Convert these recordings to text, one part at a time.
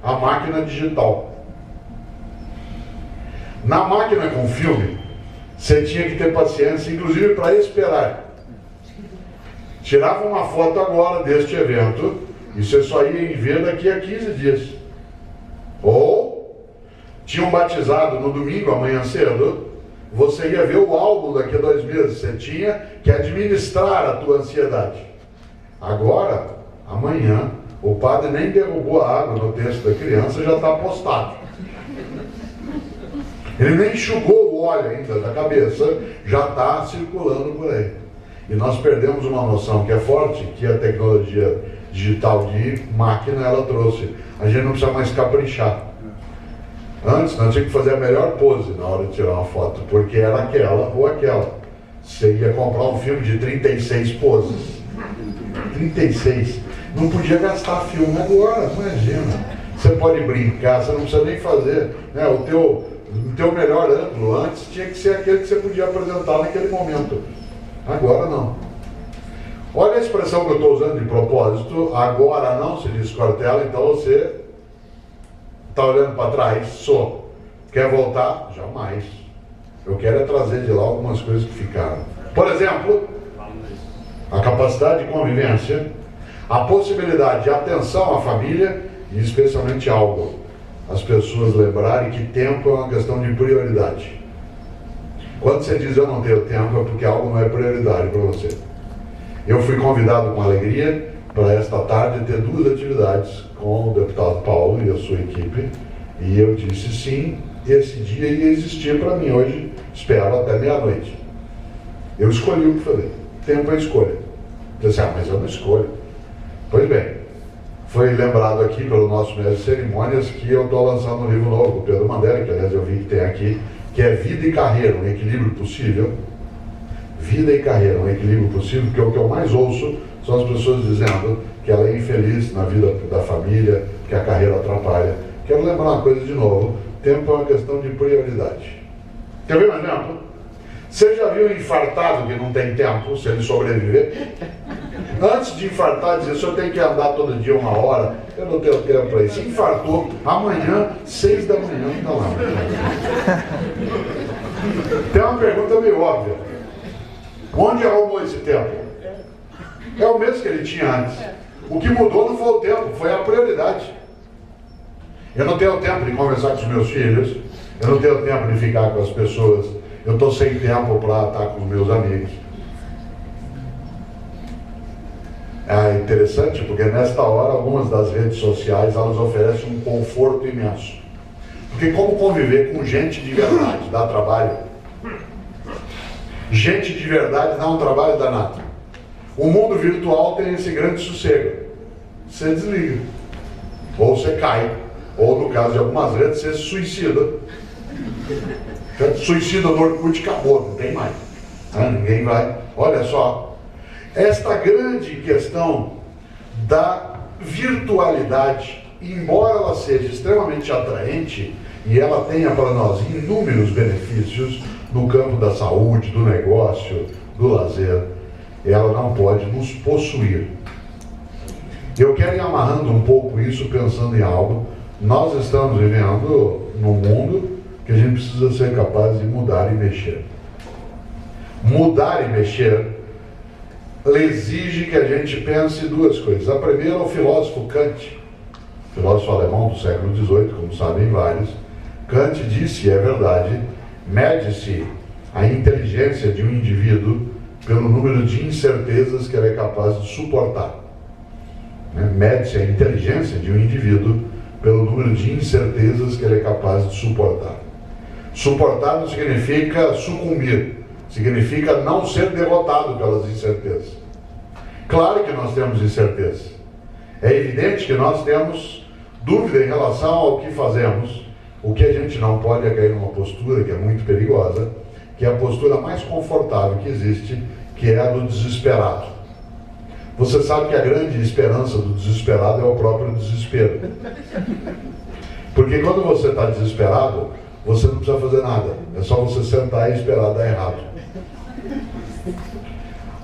a máquina digital. Na máquina com filme, você tinha que ter paciência, inclusive para esperar. Tirava uma foto agora deste evento e você só ia ver daqui a 15 dias. Ou tinha um batizado no domingo, amanhã cedo, você ia ver o álbum daqui a 2 meses. Você tinha que administrar a tua ansiedade. Agora, amanhã, o padre nem derrubou a água no texto da criança, já está postado. Ele nem enxugou o óleo ainda da cabeça, já está circulando por aí. E nós perdemos uma noção que é forte, que a tecnologia digital de máquina ela trouxe. A gente não precisa mais caprichar. Antes nós tínhamos que fazer a melhor pose na hora de tirar uma foto, porque era aquela ou aquela. Você ia comprar um filme de 36 poses. 36. Não podia gastar filme agora, imagina. Você pode brincar, você não precisa nem fazer, né? O teu melhor ângulo antes tinha que ser aquele que você podia apresentar naquele momento. Agora não. Olha a expressão que eu estou usando de propósito. Agora não se descortela, então você está olhando para trás, só. Quer voltar? Jamais. Eu quero é trazer de lá algumas coisas que ficaram. Por exemplo, a capacidade de convivência, a possibilidade de atenção à família e especialmente algo. As pessoas lembrarem que tempo é uma questão de prioridade. Quando você diz eu não tenho tempo, é porque algo não é prioridade para você. Eu fui convidado com alegria para esta tarde ter 2 atividades com o deputado Paulo e a sua equipe, e eu disse sim, esse dia ia existir para mim. Hoje espero até meia-noite. Eu escolhi o que fazer. Tempo é escolha. Eu disse, mas eu não escolho. Pois bem, foi lembrado aqui pelo nosso mestre de cerimônias que eu estou lançando um livro novo, o Pedro Mandela, que aliás eu vi que tem aqui, que é Vida e Carreira, um equilíbrio possível. Vida e carreira, um equilíbrio possível, porque o que eu mais ouço são as pessoas dizendo que ela é infeliz na vida da família, que a carreira atrapalha. Quero lembrar uma coisa de novo, tempo é uma questão de prioridade. Quer ver um exemplo? Você já viu um infartado que não tem tempo, se ele sobreviver? Antes de infartar, dizia, o senhor tem que andar todo dia 1 hora, eu não tenho tempo para isso. Infartou, amanhã, 6 da manhã, está lá. Tem uma pergunta meio óbvia. Onde arrumou esse tempo? É o mesmo que ele tinha antes. O que mudou não foi o tempo, foi a prioridade. Eu não tenho tempo de conversar com os meus filhos, eu não tenho tempo de ficar com as pessoas, eu estou sem tempo para estar com os meus amigos. É interessante porque nesta hora algumas das redes sociais elas oferecem um conforto imenso. Porque como conviver com gente de verdade dá trabalho. Gente de verdade dá um trabalho danado. O mundo virtual tem esse grande sossego. Você desliga. Ou você cai. Ou no caso de algumas redes, você se suicida. Suicida no Orkut, acabou, não tem mais. Ninguém vai. Olha só. Esta grande questão da virtualidade, embora ela seja extremamente atraente, e ela tenha para nós inúmeros benefícios, no campo da saúde, do negócio, do lazer, ela não pode nos possuir. Eu quero ir amarrando um pouco isso, pensando em algo. Nós estamos vivendo num mundo que a gente precisa ser capaz de mudar e mexer. Mudar e mexer exige que a gente pense 2 coisas. A primeira é o filósofo Kant, filósofo alemão do século XVIII, como sabem vários. Kant disse, e é verdade, mede-se a inteligência de um indivíduo pelo número de incertezas que ele é capaz de suportar. Mede-se a inteligência de um indivíduo pelo número de incertezas que ele é capaz de suportar. Suportar não significa sucumbir, significa não ser derrotado pelas incertezas. Claro que nós temos incertezas. É evidente que nós temos dúvida em relação ao que fazemos. O que a gente não pode é cair numa postura que é muito perigosa, que é a postura mais confortável que existe, que é a do desesperado. Você sabe que a grande esperança do desesperado é o próprio desespero. Porque quando você está desesperado, você não precisa fazer nada. É só você sentar e esperar dar errado.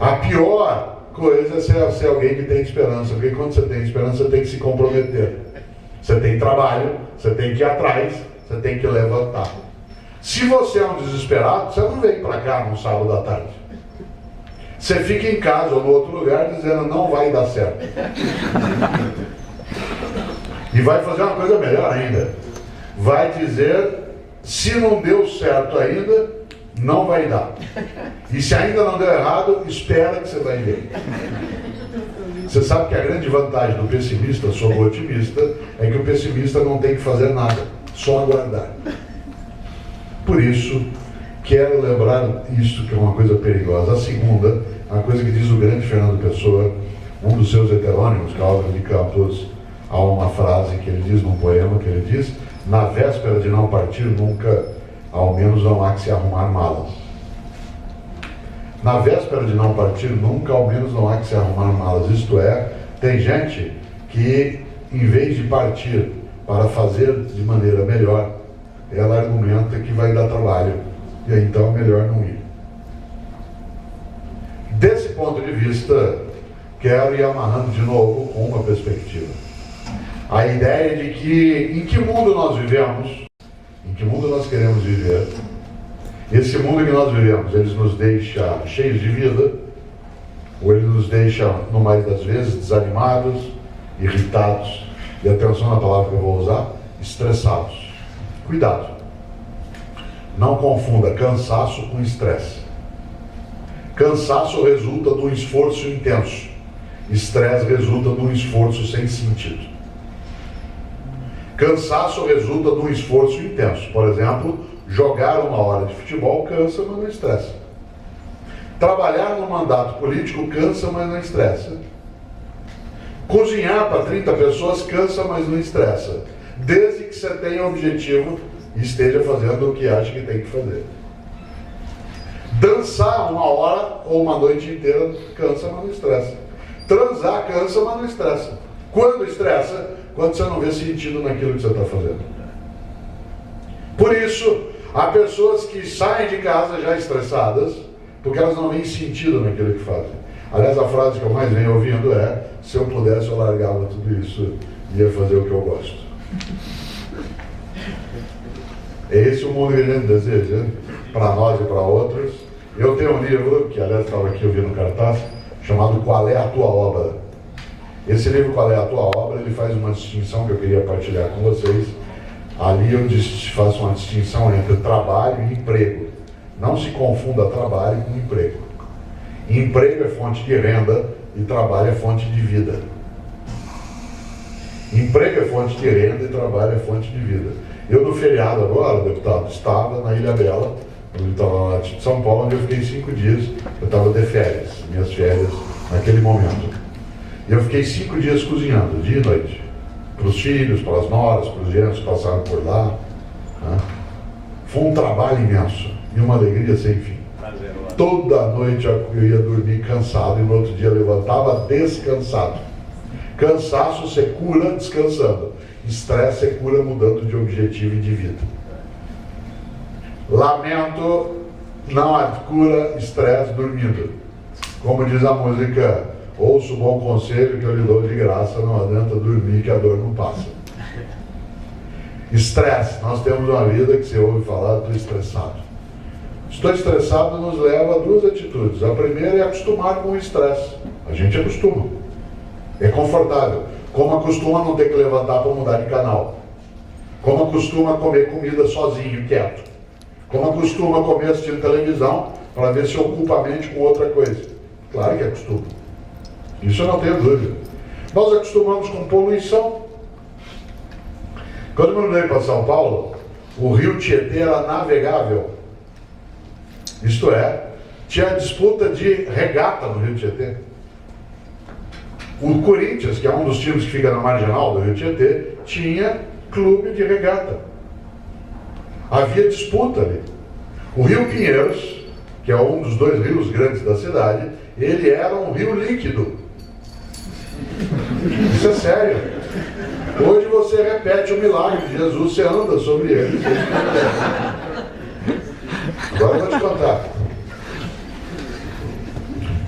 A pior coisa é ser alguém que tem esperança, porque quando você tem esperança, você tem que se comprometer. Você tem trabalho, você tem que ir atrás, você tem que levantar. Se você é um desesperado, você não vem para cá no sábado à tarde. Você fica em casa ou no outro lugar dizendo não vai dar certo. E vai fazer uma coisa melhor ainda. Vai dizer, se não deu certo ainda, não vai dar. E se ainda não deu errado, espera que você vai ver. Você sabe que a grande vantagem do pessimista sobre o otimista é que o pessimista não tem que fazer nada, só aguardar. Por isso, quero lembrar isso que é uma coisa perigosa. A segunda, uma coisa que diz o grande Fernando Pessoa, um dos seus heterônimos, Álvaro de Campos, há uma frase que ele diz num poema, que ele diz, na véspera de não partir, nunca, ao menos não há que se arrumar malas. Na véspera de não partir, nunca, ao menos não há que se arrumar malas. Isto é, tem gente que, em vez de partir para fazer de maneira melhor, ela argumenta que vai dar trabalho, e aí, então é melhor não ir. Desse ponto de vista, quero ir amarrando de novo com uma perspectiva. A ideia de que, em que mundo nós vivemos, em que mundo nós queremos viver, esse mundo que nós vivemos, ele nos deixa cheios de vida, ou ele nos deixa, no mais das vezes, desanimados, irritados, e atenção na palavra que eu vou usar, estressados. Cuidado, não confunda cansaço com estresse. Cansaço resulta de um esforço intenso, estresse resulta de um esforço sem sentido. Cansaço resulta de um esforço intenso. Por exemplo, jogar uma hora de futebol cansa, mas não estressa. Trabalhar no mandato político cansa, mas não estressa. Cozinhar para 30 pessoas cansa, mas não estressa. Desde que você tenha objetivo e esteja fazendo o que acha que tem que fazer. Dançar uma hora ou uma noite inteira cansa, mas não estressa. Transar cansa, mas não estressa. Quando estressa? Quando você não vê sentido naquilo que você está fazendo. Por isso, há pessoas que saem de casa já estressadas, porque elas não veem sentido naquilo que fazem. Aliás, a frase que eu mais venho ouvindo é, se eu pudesse eu largava tudo isso e ia fazer o que eu gosto. É esse o mundo que a gente deseja, para nós e para outros. Eu tenho um livro, que aliás estava aqui ouvindo no cartaz, chamado Qual é a Tua Obra? Esse livro, Qual é a Tua Obra, ele faz uma distinção que eu queria partilhar com vocês. Ali eu faço uma distinção entre trabalho e emprego. Não se confunda trabalho com emprego. Emprego é fonte de renda e trabalho é fonte de vida. Emprego é fonte de renda e trabalho é fonte de vida. Eu, no feriado agora, deputado, estava na Ilha Bela, no litoral norte de São Paulo, onde eu fiquei 5 dias. Eu estava de férias, minhas férias naquele momento. E eu fiquei 5 dias cozinhando, dia e noite. Para os filhos, para as noras, para os genros que passaram por lá. Né? Foi um trabalho imenso e uma alegria sem fim. Toda noite eu ia dormir cansado e no outro dia eu levantava descansado. Cansaço você cura descansando. Estresse você cura mudando de objetivo e de vida. Lamento não cura estresse dormindo. Como diz a música, ouça o bom conselho que eu lhe dou de graça, não adianta dormir que a dor não passa. Estresse, nós temos uma vida que você ouve falar, estou estressado. Estou estressado nos leva a 2 atitudes. A primeira é acostumar com o estresse. A gente acostuma. É confortável. Como acostuma não ter que levantar para mudar de canal. Como acostuma comer comida sozinho, quieto. Como acostuma comer assistindo televisão para ver se ocupa a mente com outra coisa. Claro que acostuma. Isso eu não tenho dúvida. Nós acostumamos com poluição. Quando eu me mudei para São Paulo, o rio Tietê era navegável. Isto é, tinha disputa de regata no rio Tietê. O Corinthians, que é um dos times que fica na marginal do rio Tietê, tinha clube de regata. Havia disputa ali. O rio Pinheiros, que é um dos 2 rios grandes da cidade, ele era um rio líquido. Isso é sério. Hoje você repete o milagre de Jesus, você anda sobre ele. Agora eu vou te contar.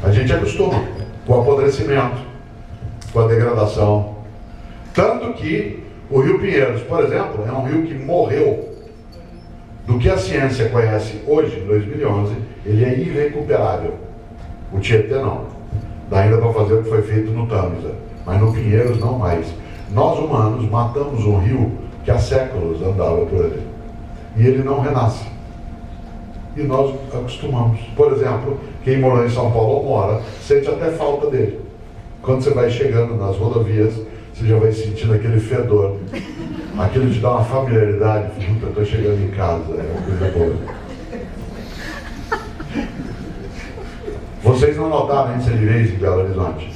A gente acostuma com o apodrecimento, com a degradação. Tanto que O Rio Pinheiros, por exemplo, é um rio que morreu. Do que a ciência conhece hoje, em 2011, ele é irrecuperável. O Tietê não. Dá ainda para fazer o que foi feito no Tâmisa, mas no Pinheiros não mais. Nós humanos matamos um rio que há séculos andava por ali. E ele não renasce. E nós acostumamos. Por exemplo, quem morou em São Paulo ou mora, sente até falta dele. Quando você vai chegando nas rodovias, você já vai sentindo aquele fedor. Aquilo te dá uma familiaridade. Puta, estou chegando em casa, é uma coisa boa. Vocês não notaram a índice de vez em Belo Horizonte,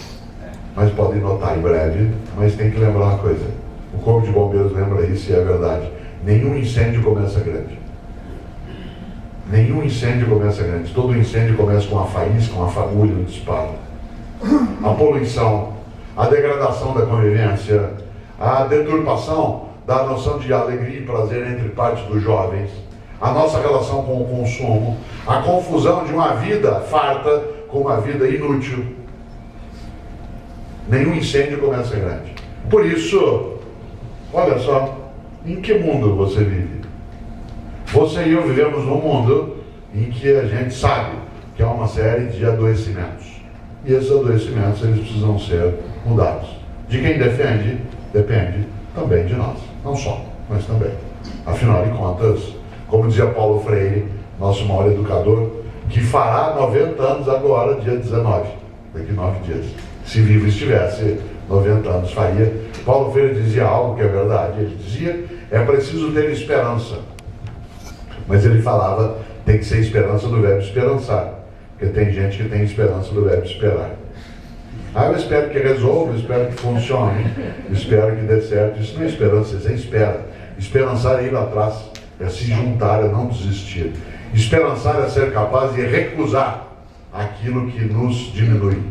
mas podem notar em breve. Mas tem que lembrar uma coisa: o Corpo de Bombeiros lembra isso e é verdade. Nenhum incêndio começa grande. Nenhum incêndio começa grande. Todo incêndio começa com uma faísca, uma fagulha, um disparo. A poluição, a degradação da convivência, a deturpação da noção de alegria e prazer entre parte dos jovens, a nossa relação com o consumo, a confusão de uma vida farta com uma vida inútil. Nenhum incêndio começa grande. Por isso, olha só, em que mundo você vive? Você e eu vivemos num mundo em que a gente sabe que há uma série de adoecimentos. E esses adoecimentos, eles precisam ser mudados. De quem defende, depende também de nós. Não só, mas também. Afinal de contas, como dizia Paulo Freire, nosso maior educador, que fará 90 anos agora, dia 19, daqui 9 dias. Se vivo estivesse, 90 anos faria. Paulo Freire dizia algo que é verdade. Ele dizia, é preciso ter esperança. Mas ele falava, tem que ser esperança do verbo esperançar. Porque tem gente que tem esperança do verbo esperar. Eu espero que resolva, espero que funcione, espero que dê certo. Isso não é esperança, isso é espera. Esperançar é ir atrás, é se juntar, é não desistir. Esperançar é ser capaz de recusar aquilo que nos diminui.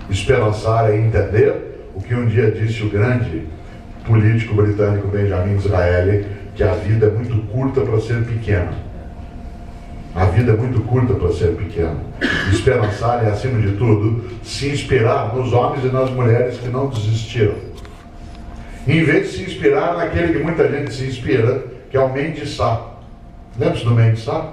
Esperançar é entender o que um dia disse o grande político britânico Benjamin Disraeli, que a vida é muito curta para ser pequena. A vida é muito curta para ser pequena. Esperançar é, acima de tudo, se inspirar nos homens e nas mulheres que não desistiram. Em vez de se inspirar naquele que muita gente se inspira, que é o Mendes Sá. Lembra-se do Mendes Sá?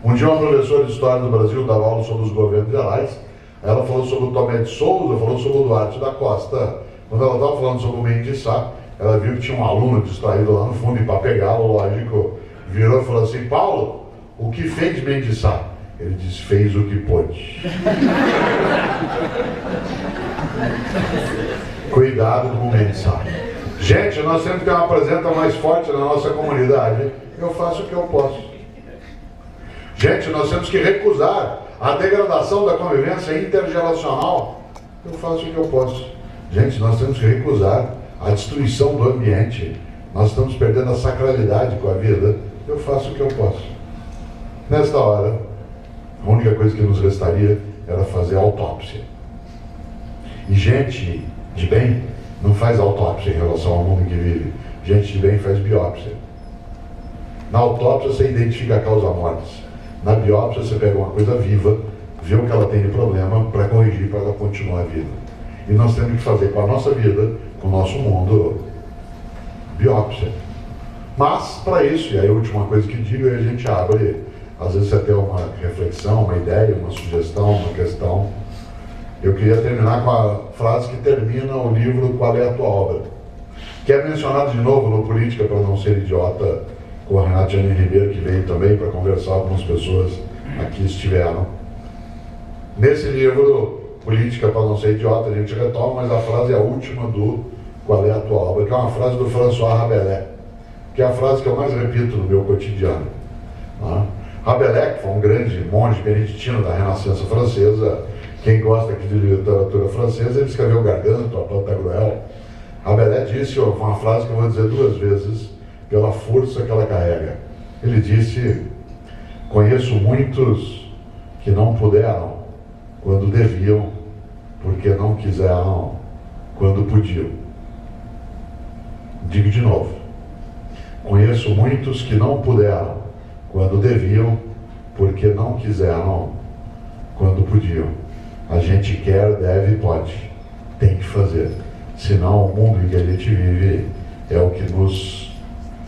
Um dia uma professora de História do Brasil dava aula sobre os governos gerais. Ela falou sobre o Tomé de Souza, falou sobre o Duarte da Costa. Quando ela estava falando sobre o Mendes Sá, ela viu que tinha um aluno distraído lá no fundo, e para pegá-lo, lógico, virou e falou assim, Paulo, o que fez Mendes Sá? Ele disse, fez o que pôde. Cuidado com o Mendes Sá. Gente, nós temos que ter uma presença mais forte na nossa comunidade. Eu faço o que eu posso. Gente, nós temos que recusar a degradação da convivência intergeracional. Eu faço o que eu posso. Gente, nós temos que recusar a destruição do ambiente. Nós estamos perdendo a sacralidade com a vida. Eu faço o que eu posso. Nesta hora, a única coisa que nos restaria era fazer autópsia. E gente de bem não faz autópsia em relação ao mundo que vive. Gente de bem faz biópsia. Na autópsia você identifica a causa mortis. Na biópsia você pega uma coisa viva, vê o que ela tem de problema para corrigir, para ela continuar viva. E nós temos que fazer com a nossa vida, com o nosso mundo, biópsia. Mas, para isso, e aí a última coisa que digo, é a gente abre, às vezes até uma reflexão, uma ideia, uma sugestão, uma questão. Eu queria terminar com a frase que termina o livro Qual é a Tua Obra? Que é mencionado de novo no Política para Não Ser Idiota, com a Renata Janine Ribeiro, que veio também para conversar, algumas pessoas aqui estiveram. Nesse livro, Política para Não Ser Idiota, a gente retoma, mas a frase é a última do Qual é a Tua Obra, que é uma frase do François Rabelais, que é a frase que eu mais repito no meu cotidiano. Rabelais, que foi um grande monge beneditino da Renascença francesa, quem gosta aqui de literatura francesa, ele escreveu Garganto, A Pantagruel. Rabelais disse, foi uma frase que eu vou dizer 2 vezes, pela força que ela carrega. Ele disse, conheço muitos que não puderam quando deviam, porque não quiseram quando podiam. Digo de novo, conheço muitos que não puderam quando deviam, porque não quiseram quando podiam. A gente quer, deve e pode. Tem que fazer. Senão o mundo em que a gente vive é o que nos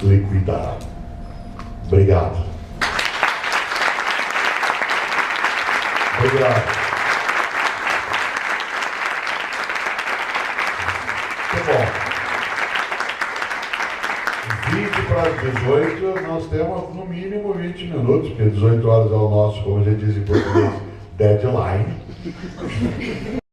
liquidará. Obrigado. Obrigado. Muito bom. 20 para as 18, nós temos no mínimo 20 minutos, porque 18 horas é o nosso, como a gente diz em português, deadline.